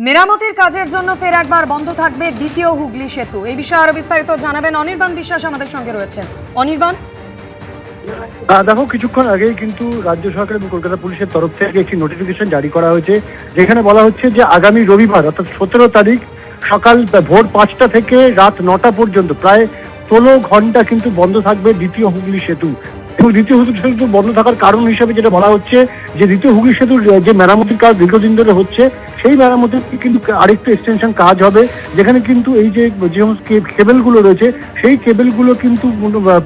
মেরামতির কাজের জন্য ফের একবার বন্ধ থাকবে দ্বিতীয় হুগলি সেতু। এই বিষয়ে আরো বিস্তারিত জানাবেন অনির্বাণ বিশ্বাস আমাদের সঙ্গে রয়েছেন। অনির্বাণ, দেখো, কিছুক্ষণ আগেই কিন্তু রাজ্য সরকার এবং কলকাতা পুলিশের তরফ থেকে একটি নোটিফিকেশন জারি করা হয়েছে, যেখানে বলা হচ্ছে যে আগামী রবিবার অর্থাৎ 17 তারিখ সকাল ভোর 5টা থেকে রাত 9টা পর্যন্ত প্রায় 16 ঘন্টা কিন্তু বন্ধ থাকবে দ্বিতীয় হুগলি সেতু। এবং দ্বিতীয় হুগলি সেতু বন্ধ থাকার কারণ হিসেবে যেটা বলা হচ্ছে যে দ্বিতীয় হুগলি সেতুর যে মেরামতির কাজ দীর্ঘদিন ধরে হচ্ছে, সেই মেরামতির কিন্তু আরেকটু এক্সটেনশন কাজ হবে, যেখানে কিন্তু এই যে সমস্ত কেবেলগুলো রয়েছে সেই কেবেলগুলো কিন্তু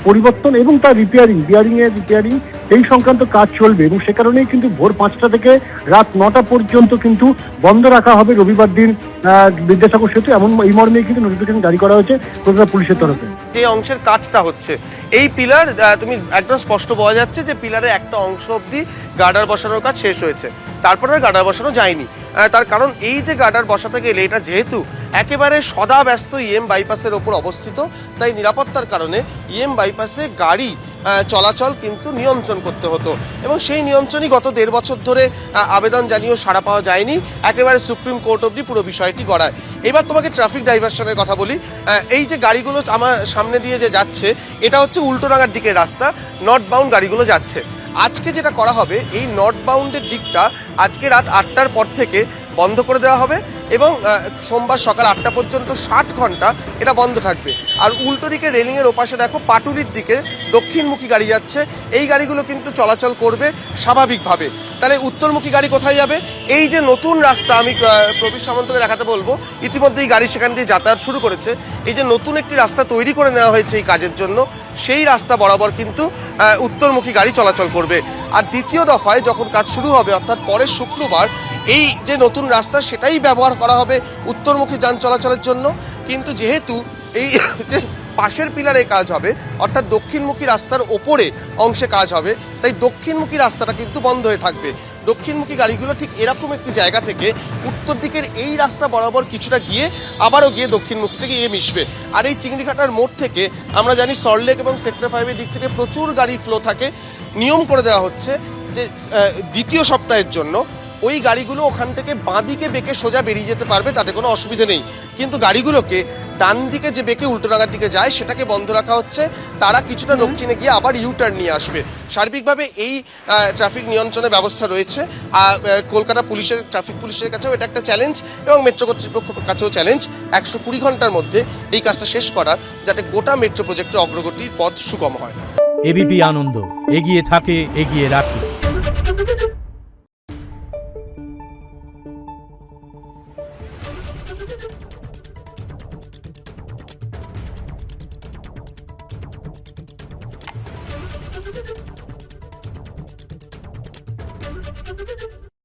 পরিবর্তন এবং তার রিপেয়ারিং এই সংক্রান্ত কাজ চলবে। এবং সে কারণেই কিন্তু ভোর 5টা থেকে রাত 9টা পর্যন্ত কিন্তু বন্ধ রাখা হবে রবিবার দিন বিদ্যাসাগর সেতু। এমন এই মর্মে কিন্তু নোটিফিকেশন জারি করা হয়েছে কলকাতা পুলিশের তরফে। যে অংশের কাজটা হচ্ছে এই পিলার, তুমি একদম স্পষ্ট বোঝা যাচ্ছে যে পিলারের একটা অংশ অবধি গার্ডার বসানোর কাজ শেষ হয়েছে, তারপরে আর গার্ডার বসানো যায়নি। তার কারণ এই যে গার্ডার বসাতে গেলে এটা যেহেতু একেবারে সদা ব্যস্ত ইএম বাইপাসের ওপর অবস্থিত, তাই নিরাপত্তার কারণে ইএম বাইপাসে গাড়ি চলাচল কিন্তু নিয়ন্ত্রণ করতে হতো, এবং সেই নিয়ন্ত্রণই গত 1.5 বছর ধরে আবেদন জানিয়েও সাড়া পাওয়া যায়নি। একেবারে সুপ্রিম কোর্ট অবধি পুরো বিষয়টি গড়ায়। এবার তোমাকে ট্রাফিক ডাইভারশনের কথা বলি। এই যে গাড়িগুলো আমার সামনে দিয়ে যে যাচ্ছে, এটা হচ্ছে উল্টোডাঙ্গার দিকের রাস্তা, নর্থ বাউন্ড গাড়িগুলো যাচ্ছে। আজকে যেটা করা হবে, এই নর্থ বাউন্ডের দিকটা আজকে রাত 8টার পর থেকে বন্ধ করে দেওয়া হবে, এবং সোমবার সকাল 8টা পর্যন্ত 60 ঘন্টা এটা বন্ধ থাকবে। আর উল্টো দিকে রেলিংয়ের ওপাশে দেখো পাটুলির দিকে দক্ষিণমুখী গাড়ি যাচ্ছে, এই গাড়িগুলো কিন্তু চলাচল করবে স্বাভাবিকভাবে। তাহলে উত্তরমুখী গাড়ি কোথায় যাবে? এই যে নতুন রাস্তা, আমি প্রবীর সামন্তকে দেখাতে বলবো, ইতিমধ্যেই গাড়ি সেখান দিয়ে যাতায়াত শুরু করেছে। এই যে নতুন একটি রাস্তা তৈরি করে নেওয়া হয়েছে এই কাজের জন্য, সেই রাস্তা বরাবর কিন্তু উত্তরমুখী গাড়ি চলাচল করবে। আর দ্বিতীয় দফায় যখন কাজ শুরু হবে, অর্থাৎ পরের শুক্রবার, এই যে নতুন রাস্তা সেটাই ব্যবহার করা হবে উত্তরমুখী যান চলাচলের জন্য। কিন্তু যেহেতু এই যে পাশের পিলারে কাজ হবে, অর্থাৎ দক্ষিণমুখী রাস্তার ওপরে অংশে কাজ হবে, তাই দক্ষিণমুখী রাস্তাটা কিন্তু বন্ধ হয়ে থাকবে। দক্ষিণমুখী গাড়িগুলো ঠিক এরকম একটি জায়গা থেকে উত্তর দিকের এই রাস্তা বরাবর কিছুটা গিয়ে আবারও গিয়ে দক্ষিণমুখী থেকে মিশবে। আর এই চিংড়িঘাটার মোড় থেকে আমরা জানি সল্টলেক এবং সেক্টর 5-এর দিক থেকে প্রচুর গাড়ি ফ্লো থাকে। নিয়ম করে দেওয়া হচ্ছে যে দ্বিতীয় সপ্তাহের জন্য ওই গাড়িগুলো ওখান থেকে বাঁদিকে বেঁকে সোজা বেরিয়ে যেতে পারবে, তাতে কোনো অসুবিধা নেই। কিন্তু গাড়িগুলোকে ডান দিকে যে বেঁকে উল্টোডাঙ্গার দিকে যায় সেটাকে বন্ধ রাখা হচ্ছে। তারা কিছুটা দক্ষিণে গিয়ে আবার ইউটার্ন নিয়ে আসবে। সার্বিকভাবে এই ট্রাফিক নিয়ন্ত্রণের ব্যবস্থা রয়েছে। কলকাতা পুলিশের, ট্রাফিক পুলিশের কাছেও এটা একটা চ্যালেঞ্জ, এবং মেট্রো কর্তৃপক্ষের কাছেও চ্যালেঞ্জ 120 ঘন্টার মধ্যে এই কাজটা শেষ করার, যাতে গোটা মেট্রো প্রজেক্টের অগ্রগতির পথ সুগম হয়। এবিপি আনন্দ, এগিয়ে থাকে, এগিয়ে রাখে। Thank you.